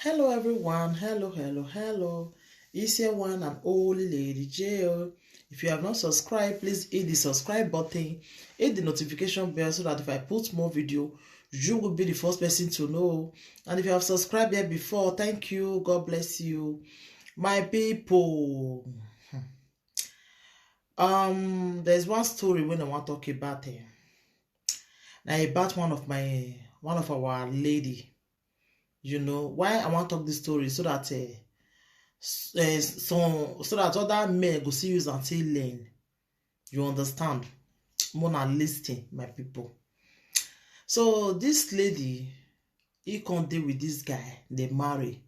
Hello everyone, hello. It's your one and only Lady J. If you have not subscribed, please hit the subscribe button, hit the notification bell so that if I put more video, you will be the first person to know. And if you have subscribed here before, thank you, God bless you. My people, there's one story when I want to talk about it. Now about one of our lady. You know why I want to talk this story so that so that other men go see use and take learn. You understand? More than listening, my people. So this lady, he come dey with this guy. They marry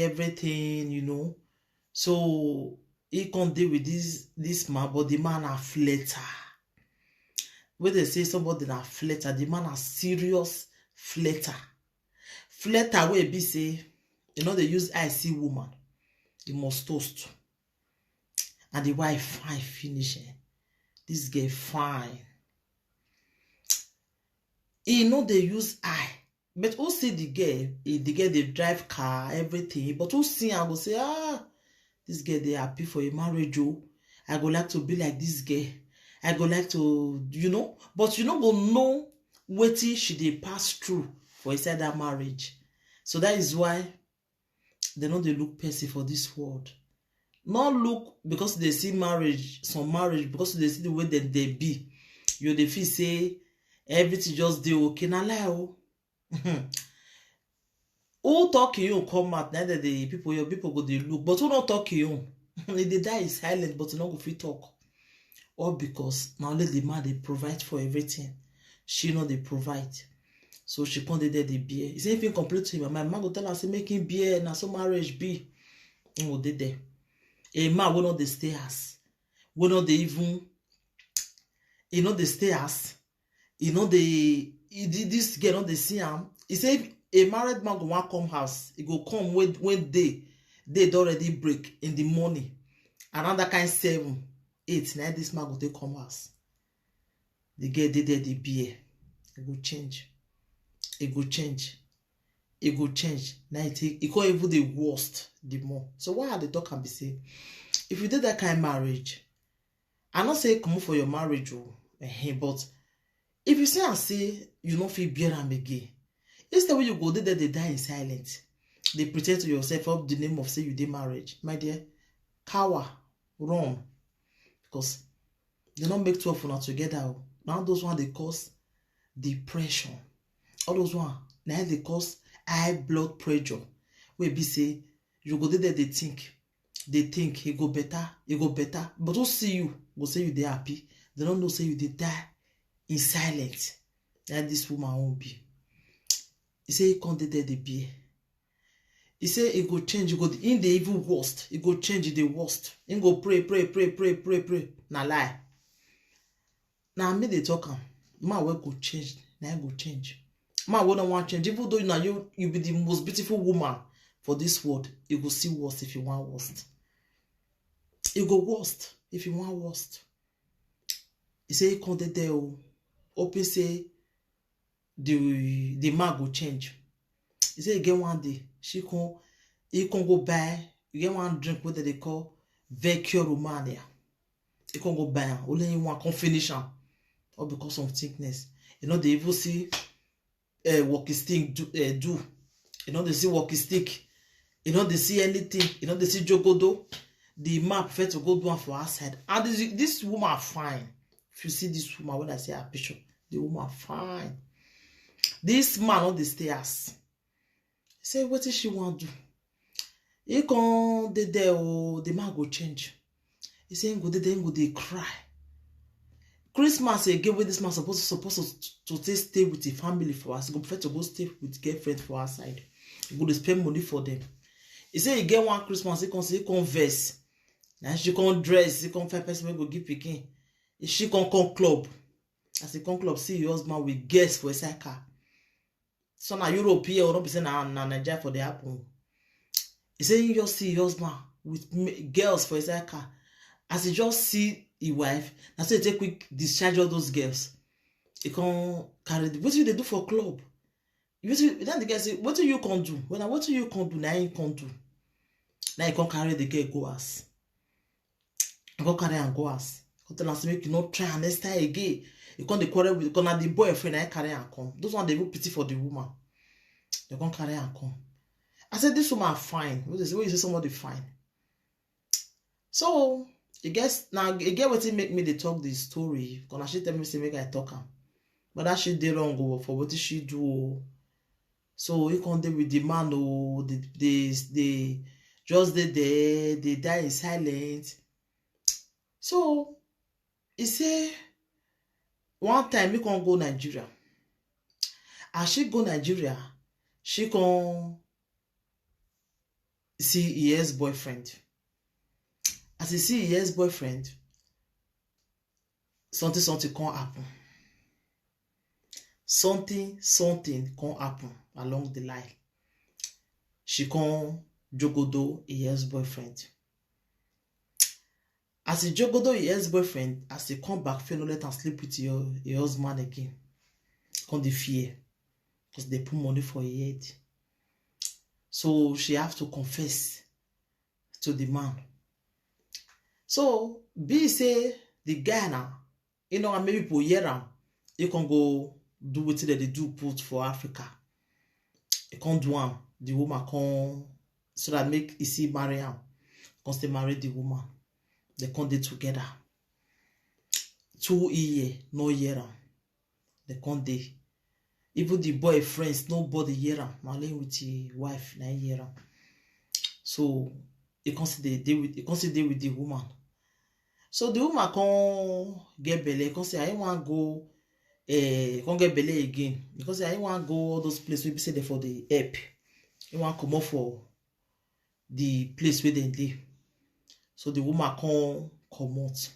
everything, you know. So he come dey with this man, but the man a flatter. When they say somebody na flatter, the man a serious flatter. Flatter wey be say, you know, they use eye see woman. You must toast. And the wife fine finish. This girl fine. He know they use eye. But who see the girl? The girl they drive car, everything. But who see and go say, this girl they happy for a marriage. Oh, I go like to be like this girl. I go like to, you know. But you know go know wetin she dey pass through for inside that marriage. So that is why they know they look person for this world. Not look because they see some marriage, because they see the way that they be. You dey feel say everything just dey okay. Na lie oh. Who talk you come out, neither the people, your people go dey look. But who not talk you? They die is silent, but you no go fit talk. All because now only the man they provide for everything. She know they provide. So she come there the beer. Is anything complete to him? My man go tell her say making beer na so marriage be. He go there. A man will not the stay as. Will not the even. He know the stay as. He know this girl not the see him. He say a married man go want come house. He go come when day already break in the morning. Around that kind 7, 8, 9 this man go take come house. The girl did there the beer. It go change. It go change. It go change. Now it can't even the worst the more. So why are the talk can be say? If you did that kind of marriage, I not say come for your marriage, but if you say and say you don't feel beer and again, instead when you go there, they die in silence. They pretend to yourself up the name of say you did marriage. My dear, cower, run. Because they don't make 12 for together. Now those one they cause depression. All those one now they cause high blood pressure. Where be say you go there, they think it go better. But who see you go say you they happy. They don't know say you they die in silence. That this woman won't be. He say he can't there the beer. He say it go change. You go in the even worst. It go change the worst. He go pray. Na lie. Now me they talk am. Man will go change. Now go change. Man will not want change. Even though now you be the most beautiful woman for this world, you go see worst if you want worst. You go worst if you want worst. He say he come there. Open say the man go change. He say again one day he can go buy. You get one drink what they call Vecchio Romania. He can go buy. Only one can finish am. Or because of thickness. You know they even see walking stick do. You know they see walking stick. You know they see anything. You know they see jogodo. The man prefer to go do one for outside. And this woman fine. If you see this woman when I say her picture, the woman fine. This man on the stairs. He say what is she want to do? He come there the man go change. He say he go there they cry. Christmas again when this man supposed to stay with the family for us. He go prefer to go stay with girlfriend for our side. He go to spend money for them. He say he get one Christmas, he come verse. Now she come dress, he come 5 person go give pikin. She come club. As he come club, see your husband with guests for a car. So na Europe here, or not be say na Nigeria for the happen. He say he just see your husband with girls for his car. As he just see his wife, na so he take quick discharge all those girls. He come carry what do they do for club? then the guy say, what do you can do? When what do you can do? Now you can do. Now you can carry the girl go house. You can carry and go house. You tell us make you not try next time again. You can't quarrel with the boyfriend. I carry and come. Those one they will pity for the woman. You can carry and come. I said this woman fine. What is you say somebody fine? So I guess now again what it make me they talk this story. Gonna she tell me say make I talk am. But that she did wrong for what she do. So you can't deal with the man they just they die in silence. So he say one time he can go Nigeria. As she go Nigeria, she can see his boyfriend. As he see his boyfriend, something can happen. Something can happen along the line. She can jogodo his boyfriend. As he jogodo his boyfriend, as he come back, feel no let and sleep with your husband again. Come the fear. Because they put money for her head. So she have to confess to the man. So be say the guy now, you know, maybe for year you can go do what they do put for Africa. You can't do one. The woman can so that make you see marry him. Because they marry the woman. They can't do together. 2 years, no year. They can't do. Even the boyfriends, nobody hear him. Only with the wife, na hear him. So he consider with the woman. So the woman can get belly. Can say I want go. Can't get belly again because I want go all those places we say there for the help. You want come up for the place where they live. So the woman can come out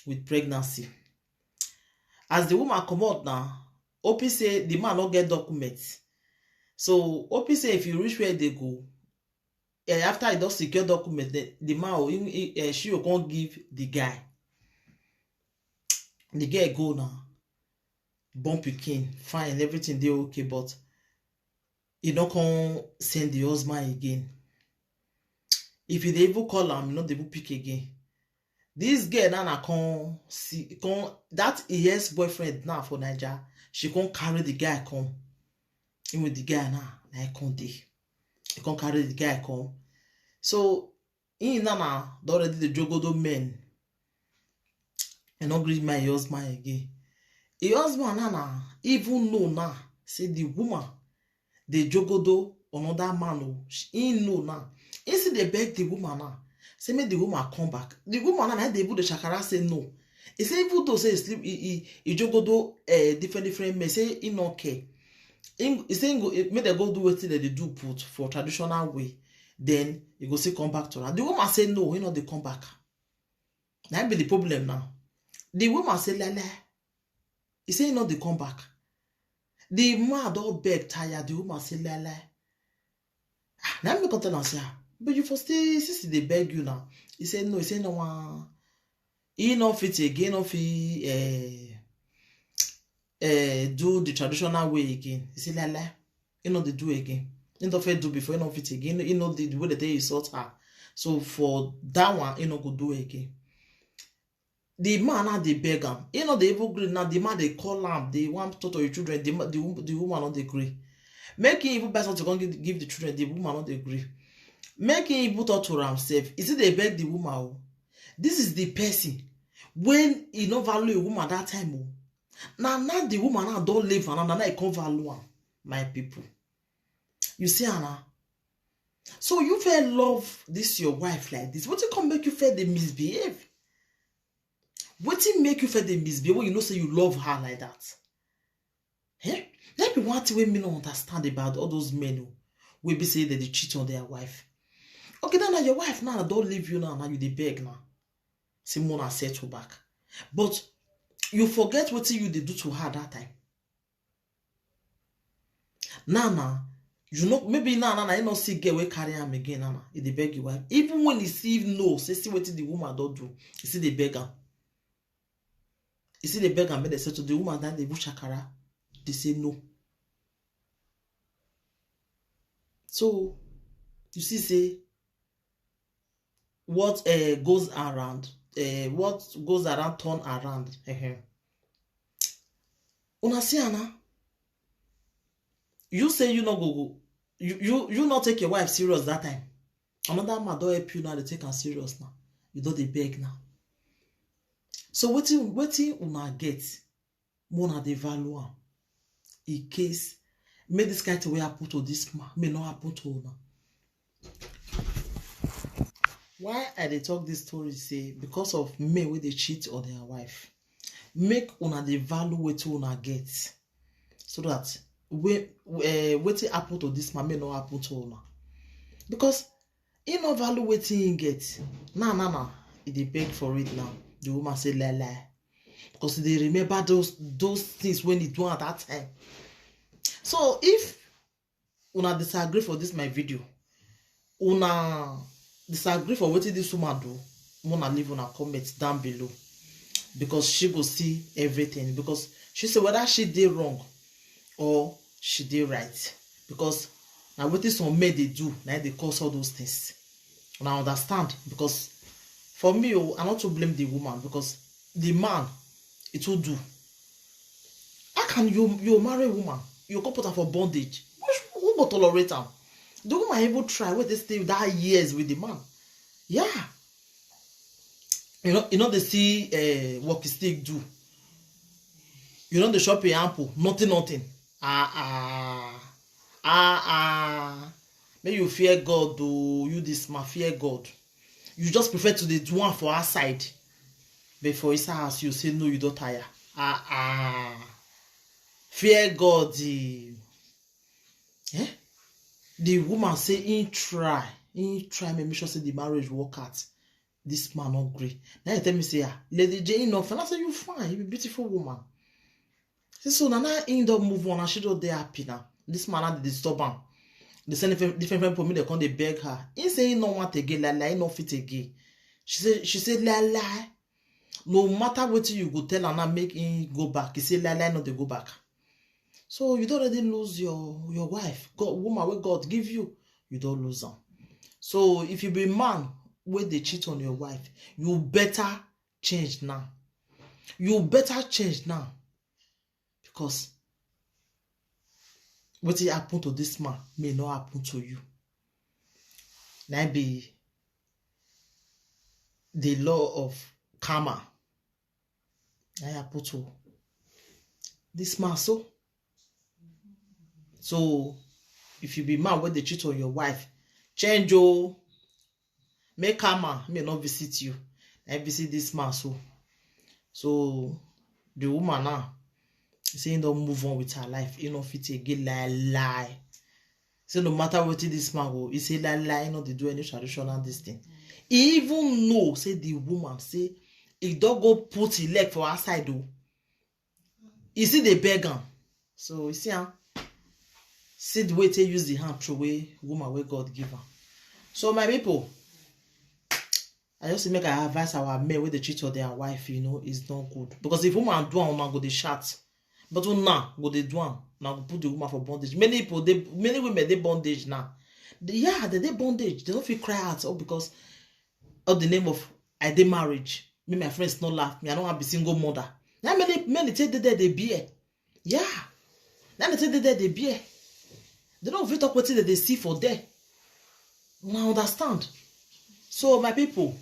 with pregnancy. As the woman come out now. OP say the man not get documents. So OP say if you reach where they go, after he does secure documents, the man she will come give the guy. The guy go now, born pikin, fine, everything they okay, but he not come send the husband again. If he even call him, not they will pick again. This girl now come see that his boyfriend now for Nigeria. She can't carry the guy come. Even with the guy now, I can't do. He can't carry the guy come. So, in Nana, already the jogodo men. And not greet my husband again. The husband Nana, even know now, say the woman, the jogodo, another man, he know now. He see they beg the woman now. Say make the woman come back. The woman now, they put the shakara say no. He say even though say sleep, he jogodo different men. Say he no care. He say make they go do what they do put for traditional way. Then he go say come back to her. The woman say no, he not they come back. That be the problem now. The woman say lele. He say he not they come back. The man don't beg tired. The woman say lele. Now me content and say, but you for stay since they beg you now. He say no. He say no one. He not fit again, not fit do the traditional way again. He say la he not they do again. He not fit do before, he not fit again. He not the way that they sort her. So for that one, he not go do again. The man now they beg him. He not they even agree now. The man they call him. They want to your children. The woman not agree. Make him even person to go give the children. The woman not agree. Make him even talk to himself. Is it they beg the woman? This is the person when he no value a woman that time. Now the woman now don't live and now he can't value her, my people. You see, Anna. So you feel love this your wife like this. What can make you feel they misbehave? What make you feel they misbehave when you know say you love her like that? Eh? Let me want to me not understand about all those men who will be saying that they cheat on their wife. Okay, now your wife now don't leave you now you they beg now. Simona set you back. But you forget what you did do to her that time. Now, you know, maybe now, you not see get away carry him again, now. They beg your wife. Even when he see no, say see what the woman don't do. You see the beggar. You see the beggar, but they say to the woman that they bush shakara. They say no. So you see, say what goes around, what goes around turn around. Una see Anna, you say you not go, you not take your wife serious that time. Another man don't help you now, they take her serious now. You don't they beg now. So wetin una get, una dey value am. In case may this kind of way happen to this man, may not happen to una. Why I dey talk this story say because of men wey dey cheat on their wife. Make una dey value wetin una get, so that wetin happen to this man may not happen to una. Because he no value wetin he get. Nah. He dey beg for it now. The woman say lie. Because they remember those things when he do at that time. So if una disagree for this my video, una disagree for wetin this woman do, una leave una comment down below. Because she go see everything. Because she say whether she did wrong or she did right. Because now wetin some men they do, now they cause all those things. And I understand. Because for me, I not to blame the woman, because the man, it will do. How can you marry a woman? You can put her for bondage. Who will tolerate her? The woman even try where they stay that years with the man. Yeah. You know they see walkie stick do. You know the shop in ample. Nothing. Maybe you fear God, though. You this man fear God. You just prefer to do one for our side. But for his house, you say no, you don't tire. Fear God. The woman say he try make sure say the marriage work out. This man not great. Now you tell me say Lady Jane enough. And I say you fine, you be beautiful woman. So now he don't move on and she don't dey happy now. This man had the disturb am. They send different people me, they come they beg her. He say he no want again, lie, he no fit again. She said lie. No matter what you go tell her now, make him go back. He say lie, not they go back. So you don't already lose your wife. God, woman where God give you don't lose them. So if you be a man where they cheat on your wife, you better change now. You better change now. Because what happened to this man may not happen to you. That be the law of karma. That happen to this man so. So if you be man where they cheat on your wife, change your make karma may not visit you. I visit this man so. So the woman now say he don't move on with her life. He don't fit again lie. So no matter what this man go, he say lie, not they do any traditional this thing. He even know, say the woman, say he don't go put his leg for her side though. You see they beg him. So you see see the way they use the hand through way woman where God give her. So my people, I just make I advise our men where they cheat on their wife, is not good. Because if woman do one go they shout. But now go they do one. Now go put the woman for bondage. Many women they bondage now. They bondage. They don't feel cry out because of the name of I did marriage. Me, my friends not laugh me. I don't have a single mother. Now many take the they beer. Yeah. Now they take the they beer. They don't fit talk what they see for there. Now understand. So my people,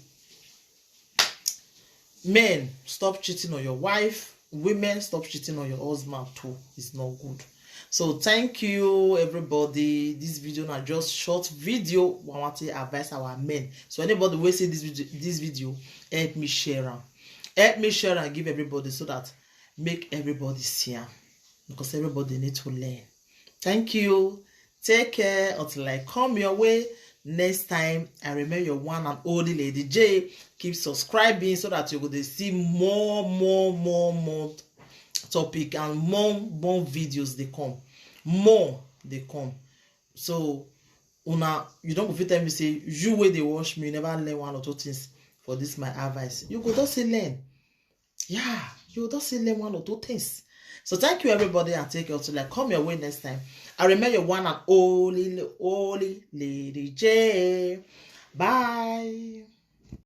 men, stop cheating on your wife. Women, stop cheating on your husband too. It's not good. So thank you everybody. This video now just short video. I want to advise our men. So anybody will see this video, help me share them. Help me share and give everybody so that make everybody see them. Because everybody need to learn. Thank you. Take care until I come your way next time. I remember your one and only Lady J. Keep subscribing so that you will see more topic and more videos they come. More they come. So you don't go fit tell me say you way they watch me, you never learn one or two things for this my advice. You go just say learn. Yeah, you just say learn one or two things. So thank you everybody and take care until I come your way next time. I remember your one and only J. Bye.